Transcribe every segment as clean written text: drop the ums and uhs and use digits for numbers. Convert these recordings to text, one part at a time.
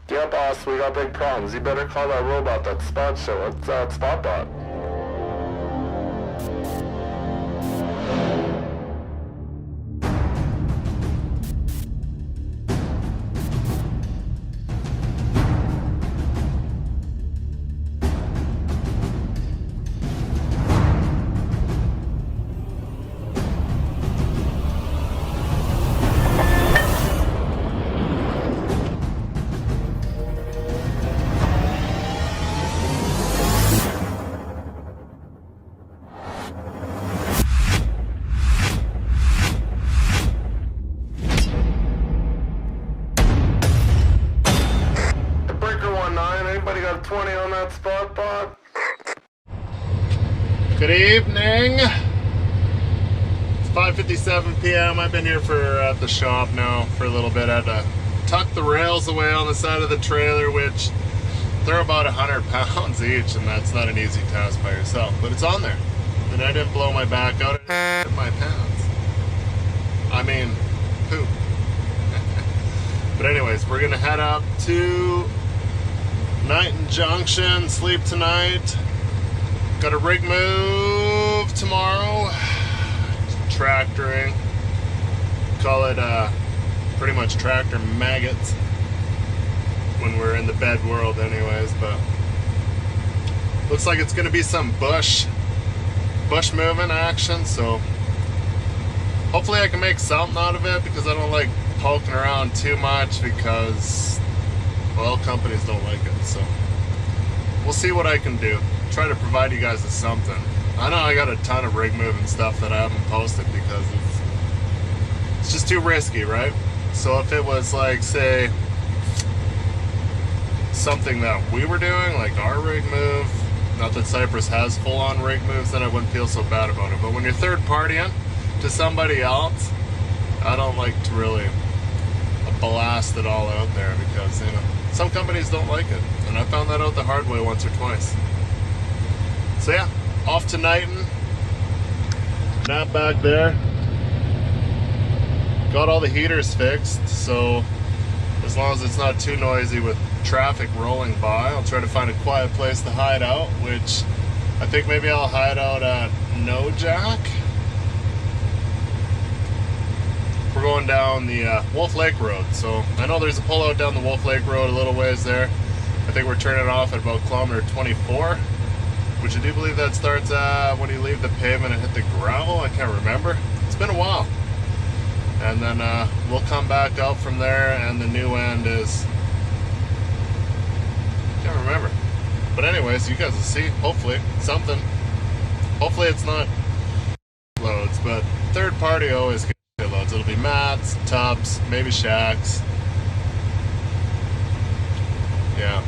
Yeah, boss, we got big problems. You better call that robot that spot show. It's Spot Bot. Anybody got a 20 on that Spot Bot? Good evening. It's 5:57 p.m. I've been here at the shop now for a little bit. I had to tuck the rails away on the side of the trailer, which they're about 100 pounds each, and that's not an easy task by yourself. But it's on there, and I didn't blow my back out in my pants. I mean, poop. But anyways, we're gonna head up to Knighton Junction, sleep tonight. Got a rig move tomorrow. Tractoring. Call it pretty much tractor maggots when we're in the bed world anyways, but looks like it's gonna be some bush moving action, so hopefully I can make something out of it, because I don't like poking around too much, because oil companies don't like it. So we'll see what I can do. Try to provide you guys with something. I know I got a ton of rig moving stuff that I haven't posted because it's just too risky, right? So if it was like, say, something that we were doing, like our rig move, not that Cypress has full-on rig moves, then I wouldn't feel so bad about it. But when you're third partying to somebody else, I don't like to really blast it all out there, because some companies don't like it, and I found that out the hard way once or twice. So yeah, off to Knighton. Nap back there. Got all the heaters fixed, so as long as it's not too noisy with traffic rolling by, I'll try to find a quiet place to hide out, which I think maybe I'll hide out at No Jack. We're going down the Wolf Lake Road, so I know there's a pullout down the Wolf Lake Road a little ways there. I think we're turning off at about kilometer 24, which I do believe that starts when you leave the pavement and hit the gravel. I can't remember. It's been a while. And then we'll come back out from there, and the new end is, I can't remember. But anyways, you guys will see, hopefully, something. Hopefully it's not loads, but third party always gets loads. It'll be mats, tubs, maybe shacks. Yeah.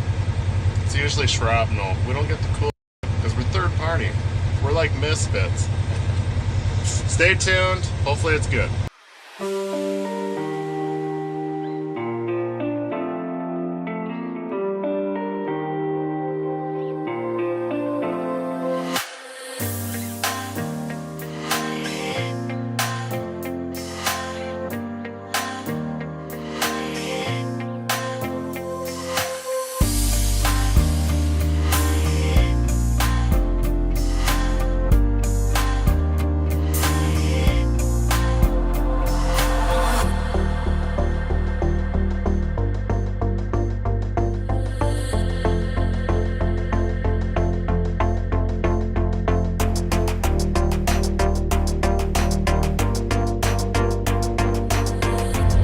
It's usually shrapnel. We don't get the cool because we're third party. We're like misfits. Stay tuned. Hopefully it's good.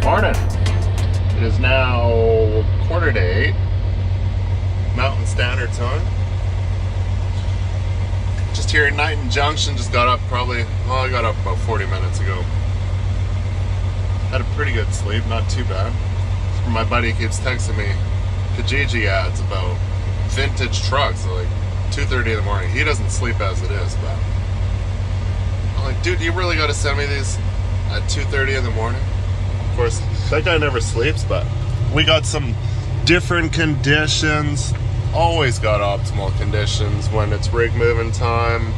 Morning. It is now 7:45 Mountain Standard Time. Just here in Knighton Junction. Just got up I got up about 40 minutes ago. Had a pretty good sleep, not too bad. My buddy keeps texting me Kijiji ads about vintage trucks at like 2:30 in the morning. He doesn't sleep as it is, but I'm like, dude, you really got to send me these at 2:30 in the morning? Of course, that guy never sleeps, but we got some different conditions. Always got optimal conditions when it's rig moving time,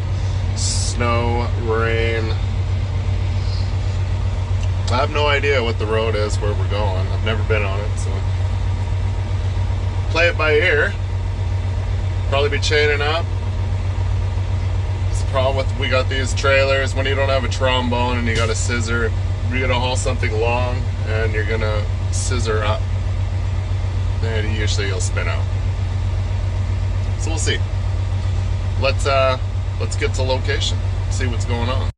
snow, rain. I have no idea what the road is where we're going. I've never been on it, so play it by ear. Probably be chaining up. It's the problem with we got these trailers when you don't have a trombone and you got a scissor. You're gonna haul something long and you're gonna scissor up, then usually you'll spin out. So we'll see. Let's get to location, see what's going on.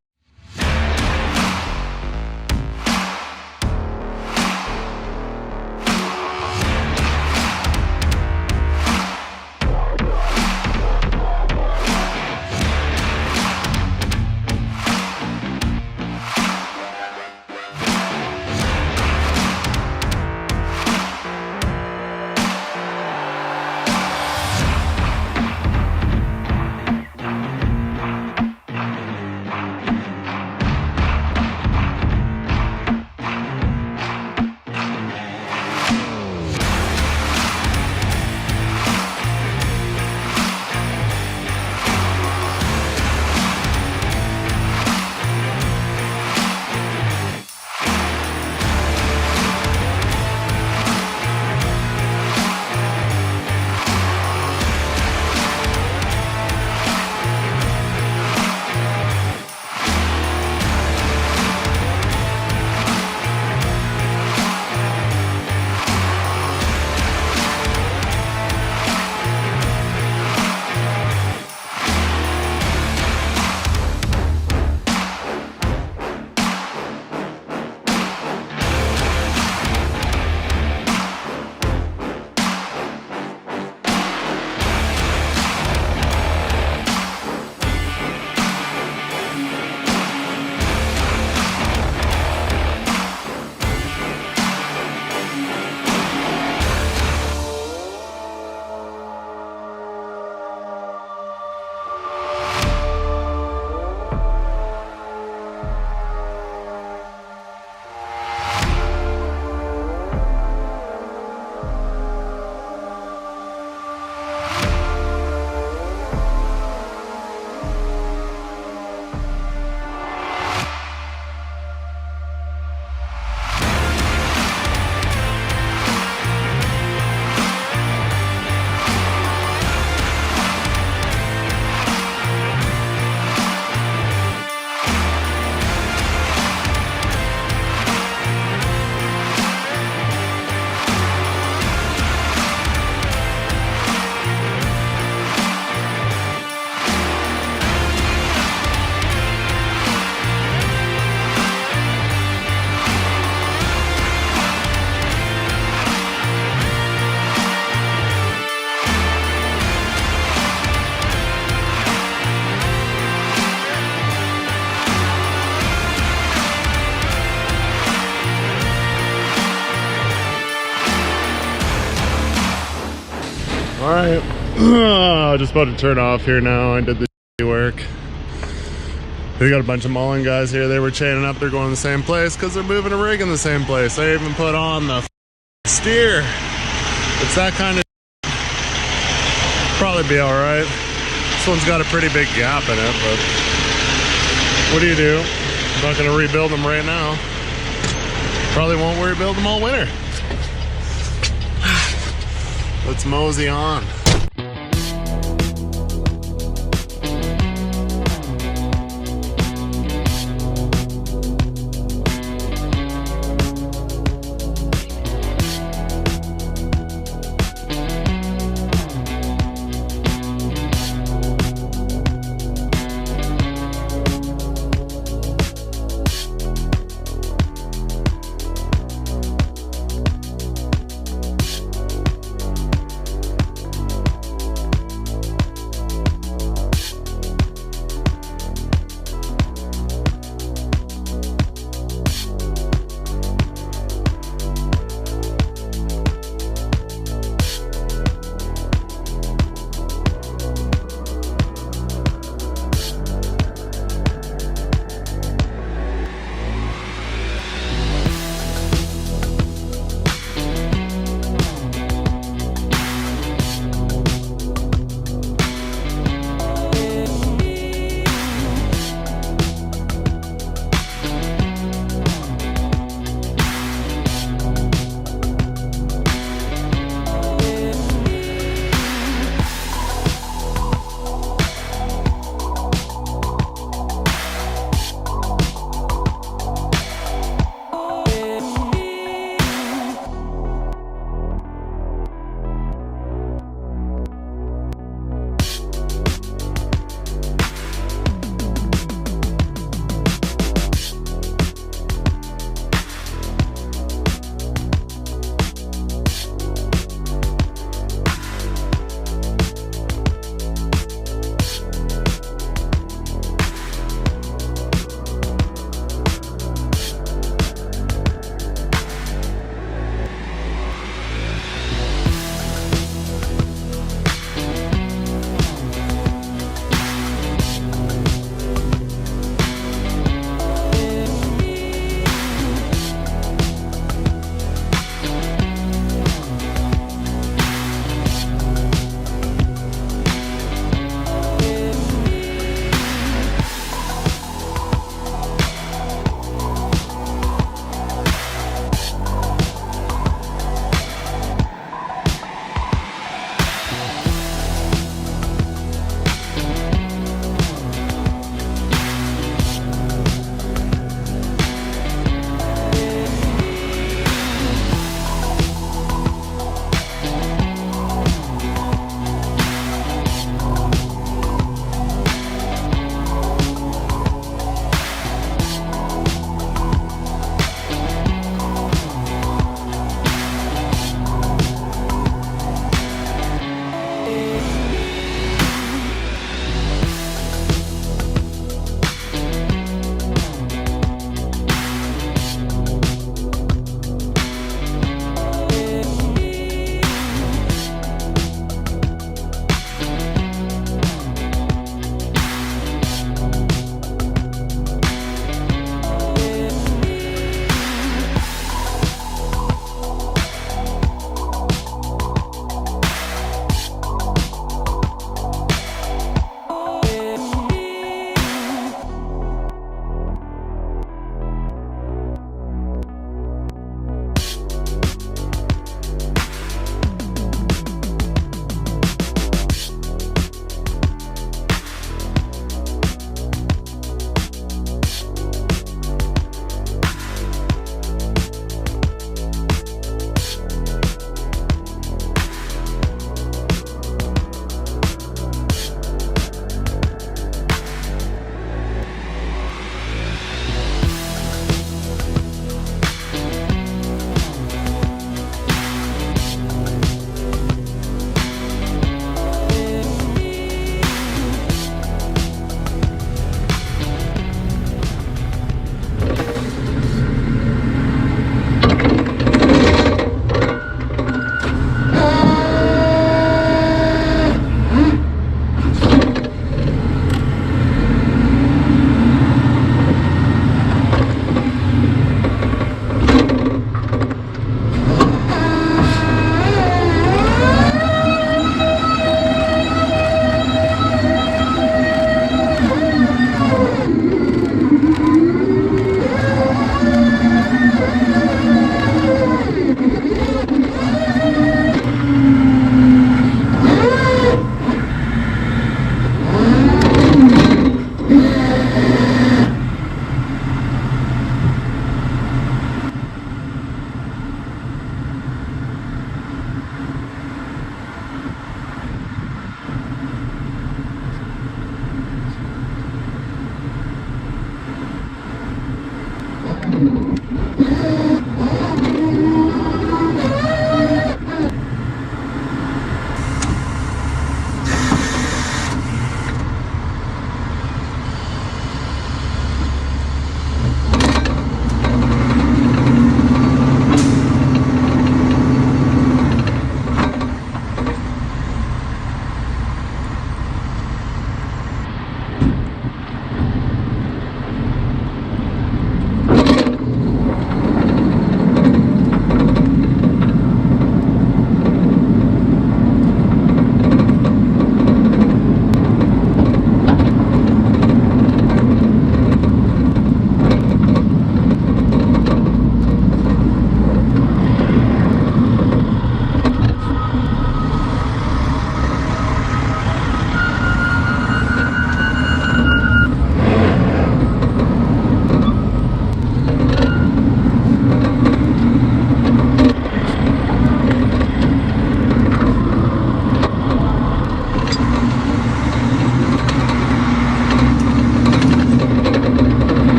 Alright, just about to turn off here now. I did the work. We got a bunch of mauling guys here. They were chaining up. They're going to the same place because they're moving a rig in the same place. They even put on the steer. It's that kind of probably be alright. This one's got a pretty big gap in it, but what do you do? I'm not going to rebuild them right now. Probably won't rebuild them all winter. Let's mosey on.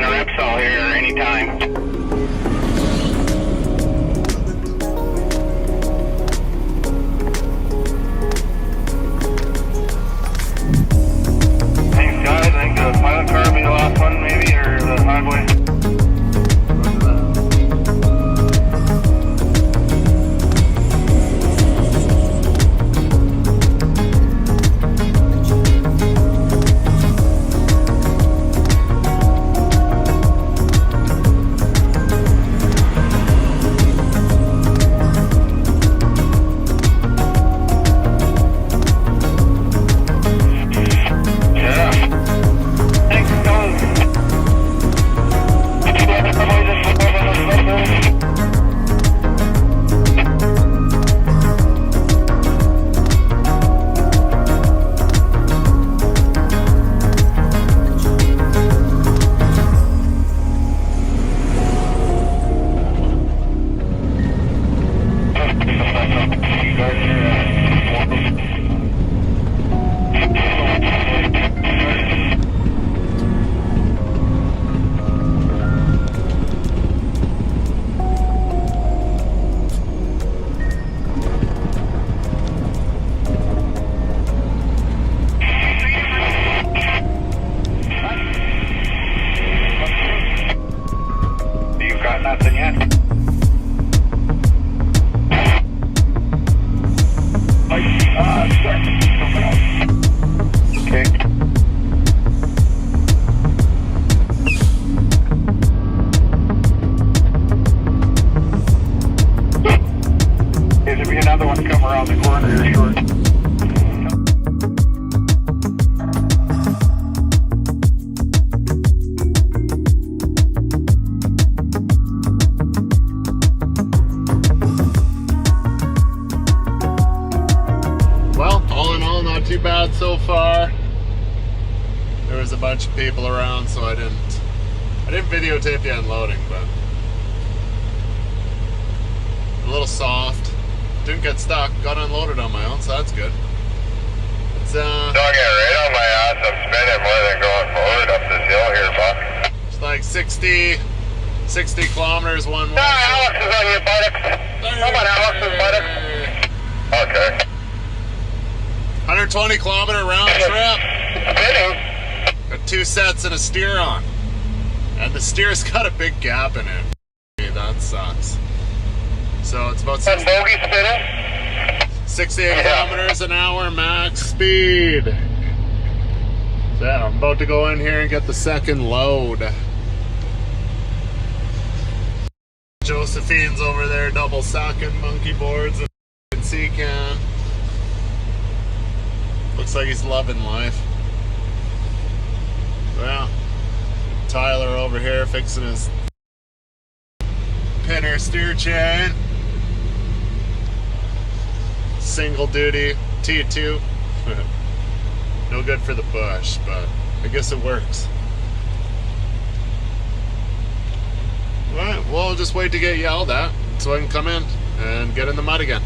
the Repsol here anytime. Thanks, guys. I think the pilot car will be the last one, maybe, or the highway. Nothing yet. Okay. There should be another one come around the corner here short. Too bad so far. There was a bunch of people around, so I didn't videotape the unloading, but a little soft. Didn't get stuck. Got unloaded on my own, so that's good. It's Don't get right on my ass. I'm spinning more than going forward up this hill here, Buck. It's like 60 kilometers one way. Alex is on your buttocks. How about Alex's buttocks? Okay. 120 kilometer round trip. Spinning. Got 2 sets and a steer on. And the steer's got a big gap in it. That sucks. So it's about 68 kilometers an hour max speed. So yeah, I'm about to go in here and get the second load. Josephine's over there double sacking monkey boards and sea can. Looks like he's loving life. Well, Tyler over here fixing his pinner steer chain. Single duty T2. No good for the bush, but I guess it works. Alright, well, I'll just wait to get yelled at so I can come in and get in the mud again.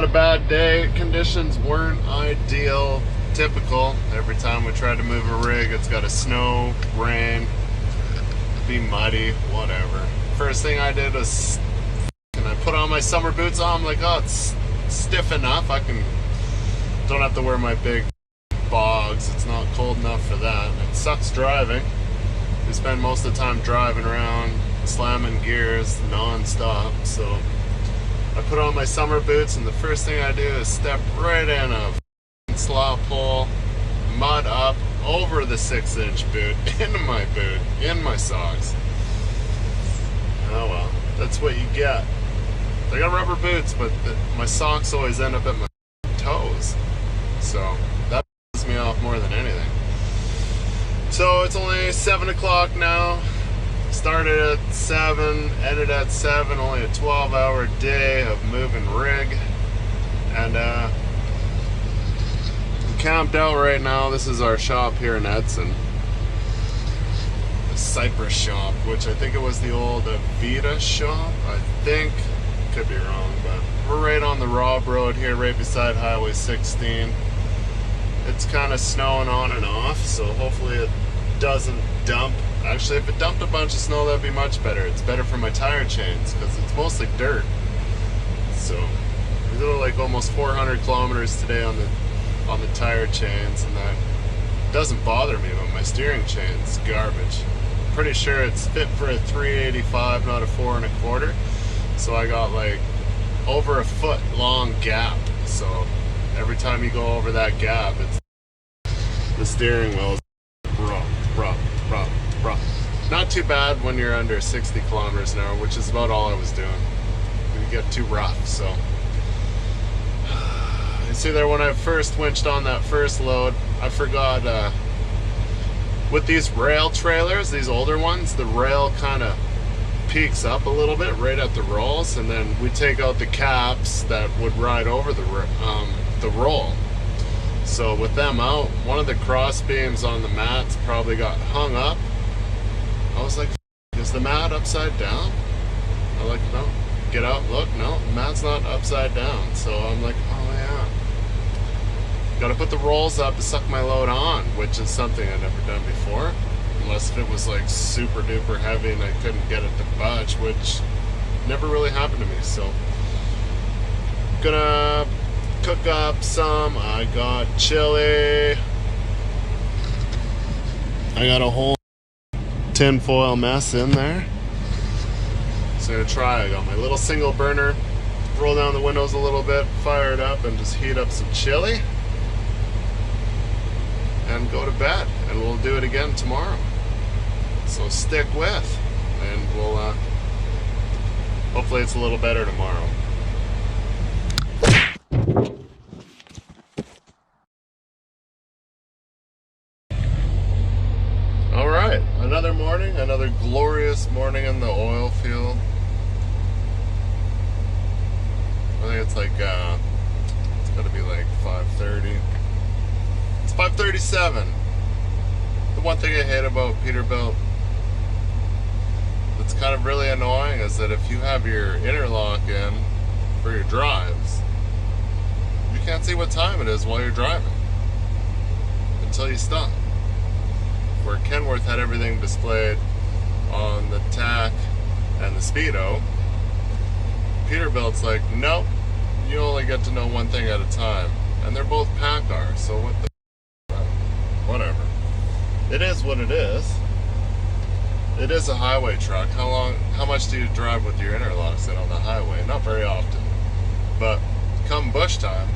Not a bad day. Conditions weren't ideal. Typical. Every time we try to move a rig, it's got to snow, rain, be muddy, whatever. First thing I did was, and I put on my summer boots on. I'm like, oh, it's stiff enough. Don't have to wear my big bogs. It's not cold enough for that. It sucks driving. We spend most of the time driving around, slamming gears non-stop. So I put on my summer boots, and the first thing I do is step right in a slop hole, mud up over the 6-inch boot, into my boot, in my socks. Oh well, that's what you get. I got rubber boots, but my socks always end up at my toes. So that pisses me off more than anything. So it's only 7 o'clock now. Started at 7, ended at 7, only a 12-hour day of moving rig. And I'm camped out right now. This is our shop here in Edson. The Cypress shop, which I think it was the old Avita shop. I think, could be wrong, but we're right on the Rob Road here, right beside Highway 16. It's kind of snowing on and off, so hopefully it doesn't dump. Actually, if it dumped a bunch of snow, that'd be much better. It's better for my tire chains because it's mostly dirt. So we did like almost 400 kilometers today on the tire chains, and that doesn't bother me, but my steering chain's garbage. Pretty sure it's fit for a 385, not a 4 1/4. So I got like over a foot long gap. So every time you go over that gap, the steering wheel's not too bad when you're under 60 kilometers an hour, which is about all I was doing. It get too rough. So you see there, when I first winched on that first load, I forgot with these rail trailers, these older ones, the rail kind of peaks up a little bit right at the rolls, and then we take out the caps that would ride over the roll. So with them out, one of the cross beams on the mats probably got hung up. I was like, is the mat upside down? I'm like, no. Get out, look, no, the mat's not upside down. So I'm like, oh yeah. Gotta put the rolls up to suck my load on, which is something I've never done before. Unless if it was like super duper heavy and I couldn't get it to budge, which never really happened to me. So gonna cook up some. I got chili. I got a whole tin foil mess in there. So I'm gonna try. I got my little single burner. Roll down the windows a little bit, fire it up, and just heat up some chili. And go to bed. And we'll do it again tomorrow. So stick with. And we'll hopefully it's a little better tomorrow. Alright, another morning, another glorious morning in the oil field. I think it's like, it's gotta be like 5:30. It's 5:37. The one thing I hate about Peterbilt that's kind of really annoying is that if you have your interlock in for your drives, you can't see what time it is while you're driving until you stop. Where Kenworth had everything displayed on the tack and the speedo, Peterbilt's like, nope, you only get to know one thing at a time. And they're both PACCAR, so what the whatever. It is what it is. It is a highway truck. How much do you drive with your interlocks in on the highway? Not very often. But come bush time,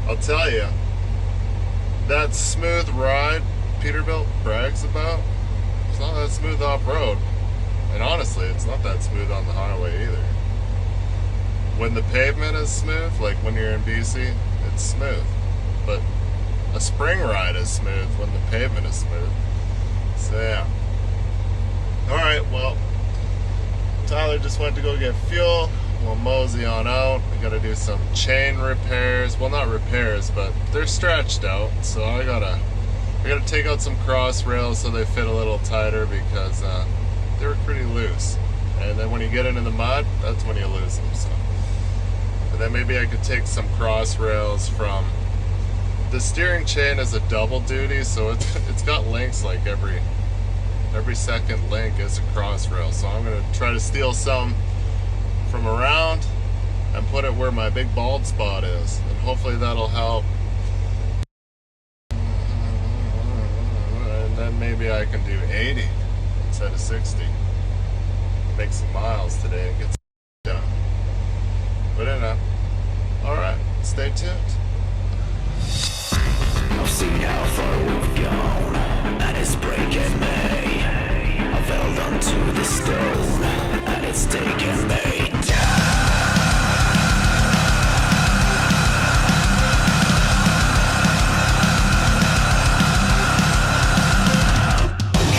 I'll tell you, that smooth ride Peterbilt brags about, it's not that smooth off-road. And honestly, it's not that smooth on the highway either. When the pavement is smooth, like when you're in BC, it's smooth. But a spring ride is smooth when the pavement is smooth. So yeah. Alright, well, Tyler just went to go get fuel. We'll mosey on out. We gotta do some chain repairs. Well, not repairs, but they're stretched out. So I gotta take out some cross rails so they fit a little tighter because they were pretty loose. And then when you get into the mud, that's when you lose them. So And then maybe I could take some cross rails from the steering chain is a double duty, so it's got links like every second link is a cross rail. So I'm gonna try to steal some from around and put it where my big bald spot is, and hopefully that'll help. And then maybe I can do 80 instead of 60. Make some miles today and get some done. But enough. Alright, stay tuned. I've seen how far we've gone, and it's breaking me. I've held onto the stone, and it's taking me down.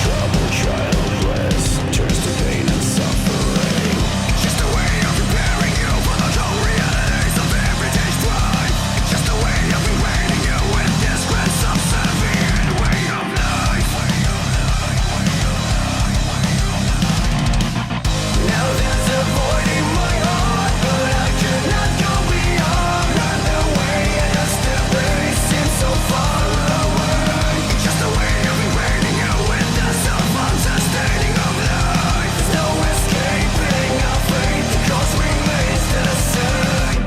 Trouble childless turns to pain and suffering. Just a way of preparing you for the dull realities of everyday strife. Just a way of invading you with this grand subservient way of life. Now there's a void in my heart, but I cannot go beyond. Run away and the stability seems so far away. Just a way of invading you with the self-understanding of life. There's no escaping our fate, the cause remains the same.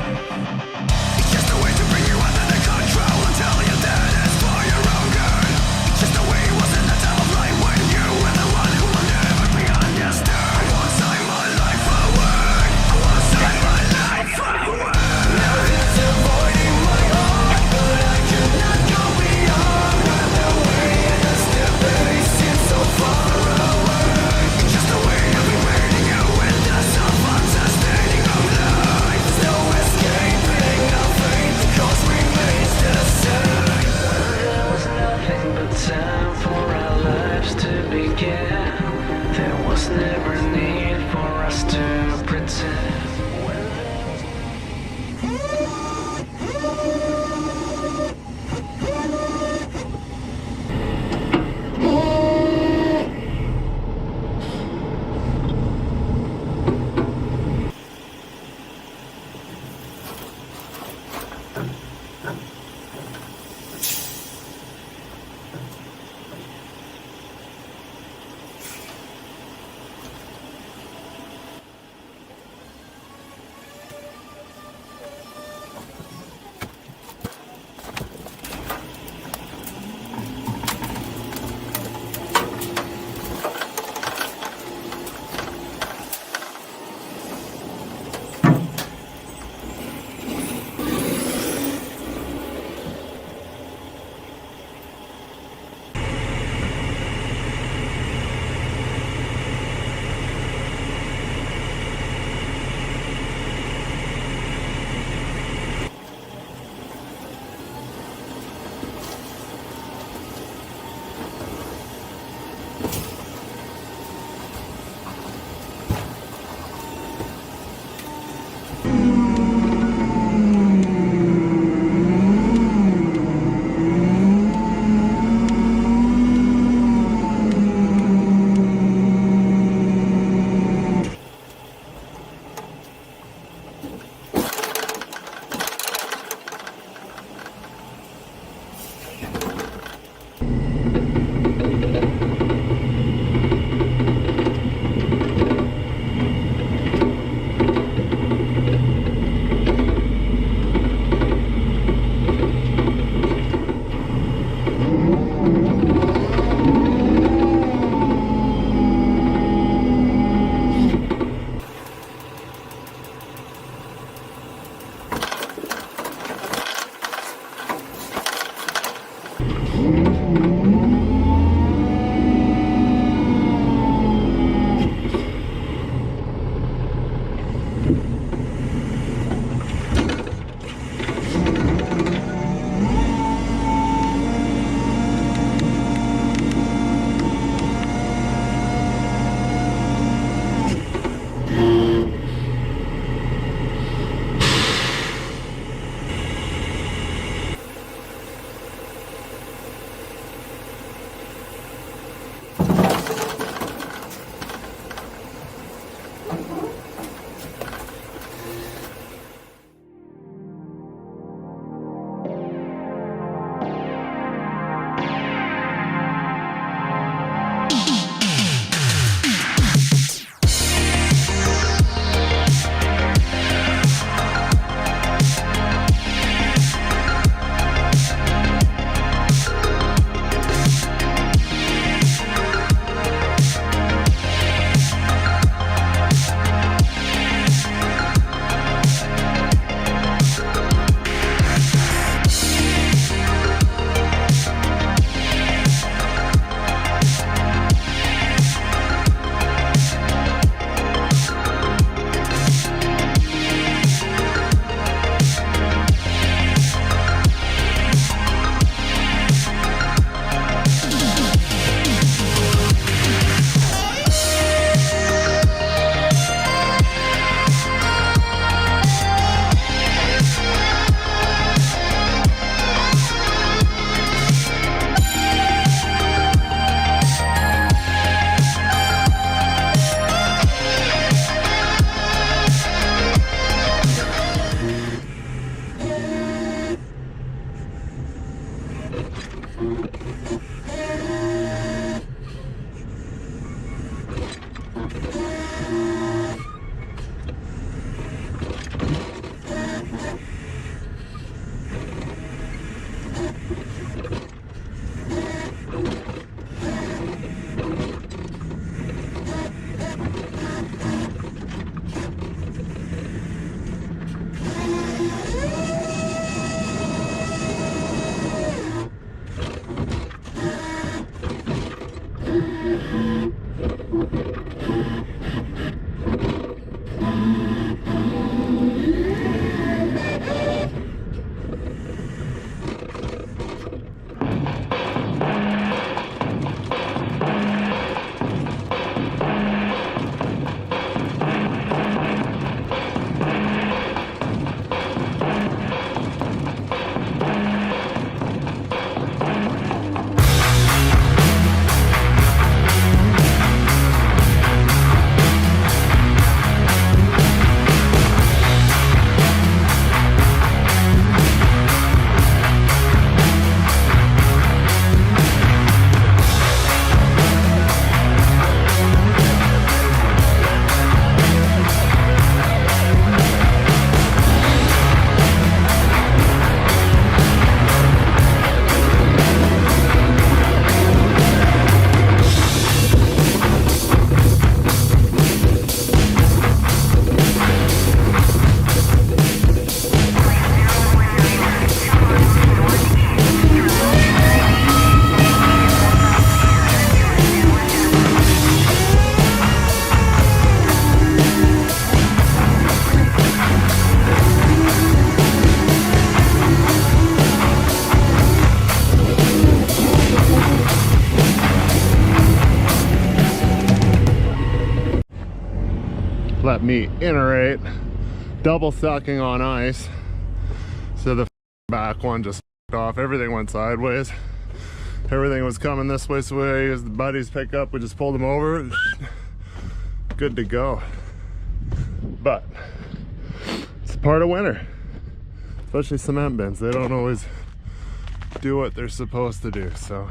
It's just a way to bring you under the control and tell you that it's for your own good. It's just a way it wasn't a time of life when you were the one who will never be understood. I want to sign my life away. I want to sign my life away. Now there's a void in my heart, but I cannot go beyond. Run away and the stability seems so far away. It's just a way of invading you with the self-understanding of life. There's no escaping our fate, the cause remains the same. There was nothing but time for our lives to begin. There was never need for us to pretend. Let me iterate. Double sucking on ice. So the back one just off. Everything went sideways. Everything was coming this way, so we used the buddies pick up. We just pulled them over. Good to go. But it's part of winter. Especially cement bins. They don't always do what they're supposed to do, so.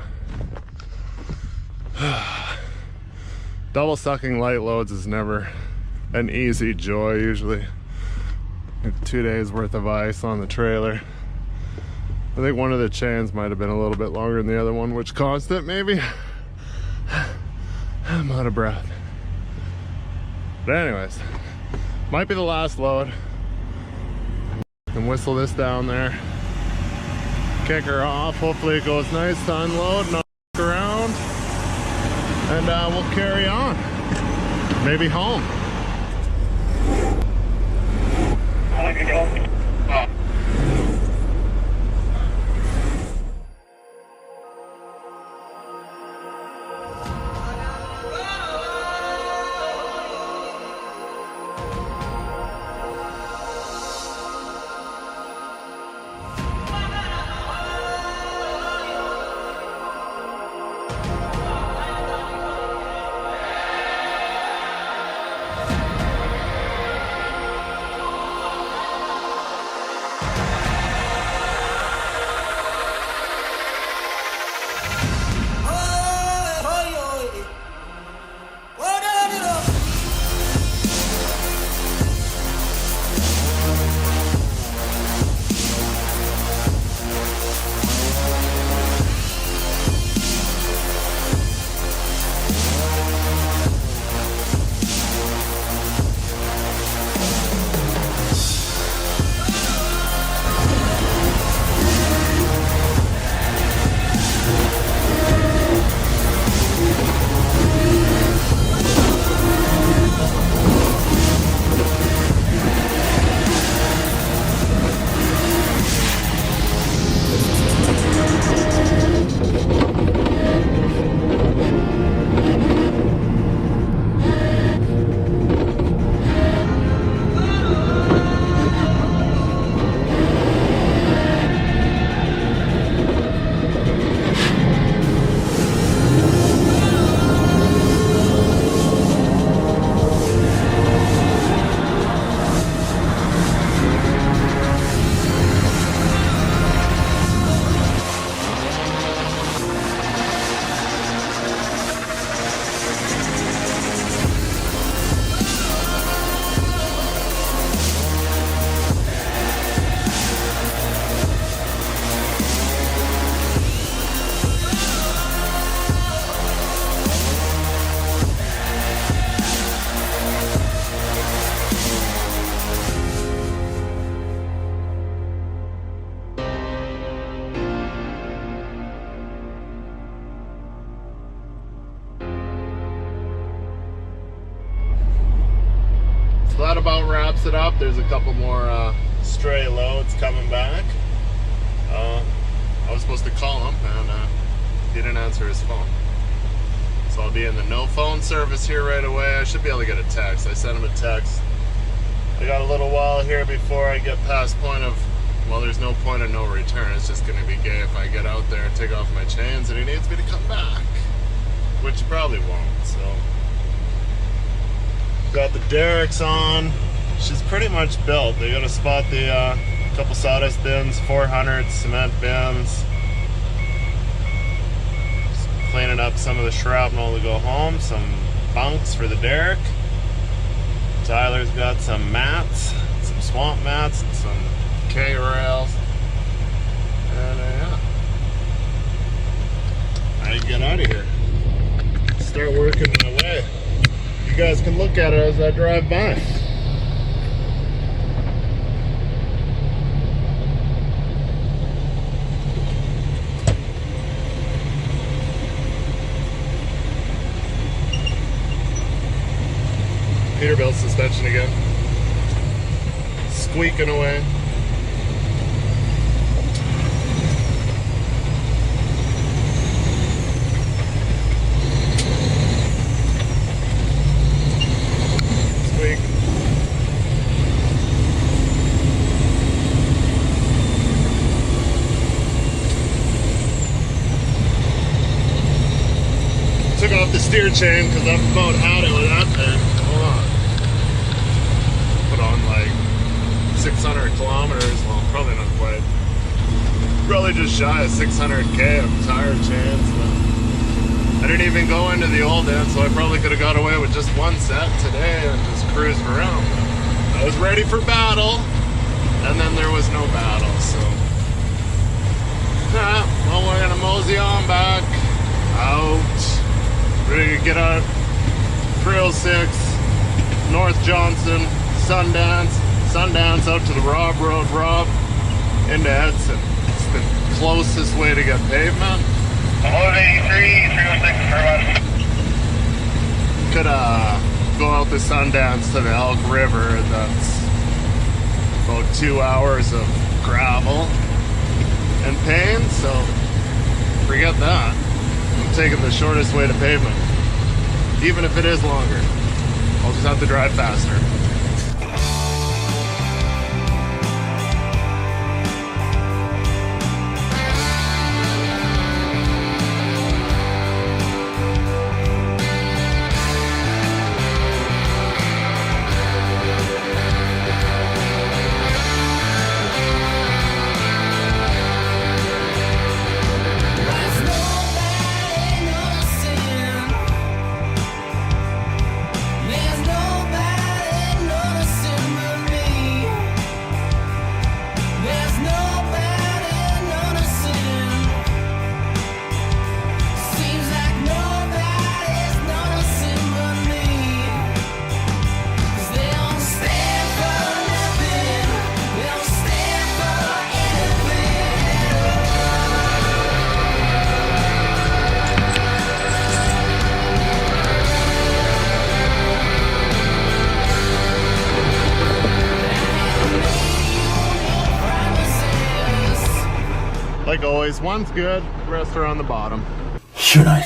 Double sucking light loads is never an easy joy. Usually 2 days worth of ice on the trailer. I think one of the chains might have been a little bit longer than the other one, which caused it maybe. I'm out of breath. But anyways, might be the last load. And whistle this down there. Kick her off. Hopefully it goes nice to unload, not around. And we'll carry on. Maybe home. about wraps it up. There's a couple more stray loads coming back. I was supposed to call him and he didn't answer his phone. So I'll be in the no phone service here right away. I should be able to get a text. I sent him a text. I got a little while here before I get past point of, well, there's no point of no return. It's just going to be gay if I get out there and take off my chains and he needs me to come back, which he probably won't. So got the derricks on. She's pretty much built. They got to spot the couple sawdust bins, 400 cement bins. Just cleaning up some of the shrapnel to go home. Some bunks for the derrick. Tyler's got some mats, some swamp mats, and some K-rails. And yeah, I get out of here. Start working my way. You guys can look at it as I drive by. Peterbilt suspension again. Squeaking away. Squeak. Took off the steer chain because I've about had it with that thing. Hold on. Put on like 600 kilometers. Well, probably not quite. Probably just shy of 600K of tire chains. I didn't even go into the old end, so I probably could have got away with just one set today and just cruised around. I was ready for battle, and then there was no battle, so. Well, we're gonna mosey on back. Out. Ready to get out. Trail 6, North Johnson, Sundance out to the Rob Road, into Edson. It's the closest way to get pavement. Load 83, 306 for us. Could go out the Sundance to the Elk River. That's about 2 hours of gravel and pain, so forget that. I'm taking the shortest way to pavement. Even if it is longer, I'll just have to drive faster. Like always, one's good, the rest are on the bottom. Should I?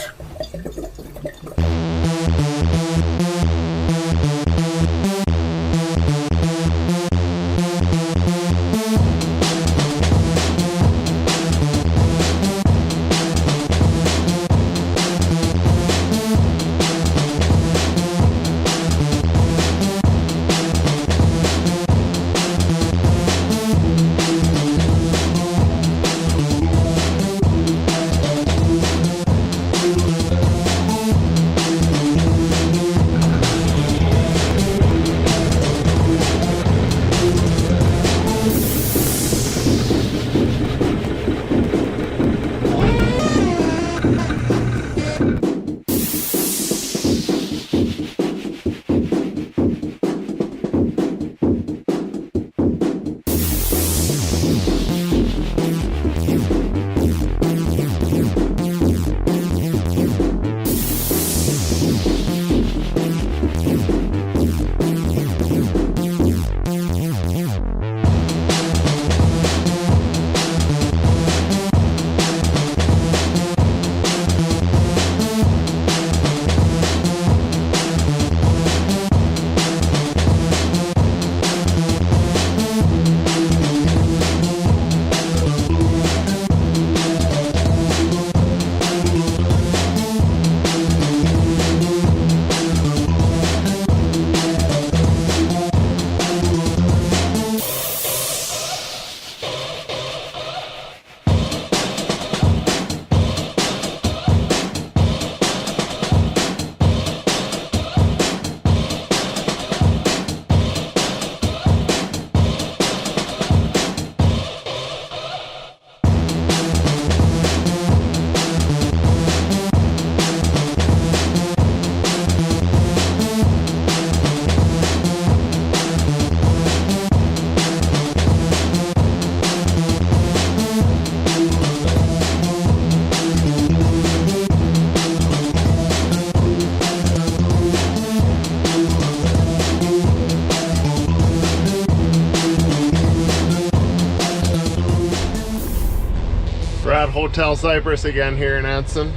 We're at Hotel Cypress again here in Edson.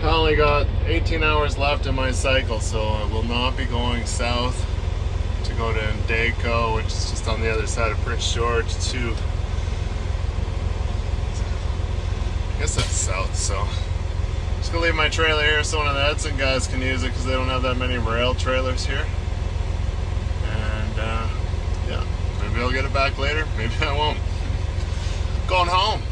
I only got 18 hours left in my cycle, so I will not be going south to go to Indeco, which is just on the other side of Prince George, to, I guess that's south, so just gonna leave my trailer here so one of the Edson guys can use it because they don't have that many rail trailers here. And yeah, maybe I'll get it back later, maybe I won't. Going home.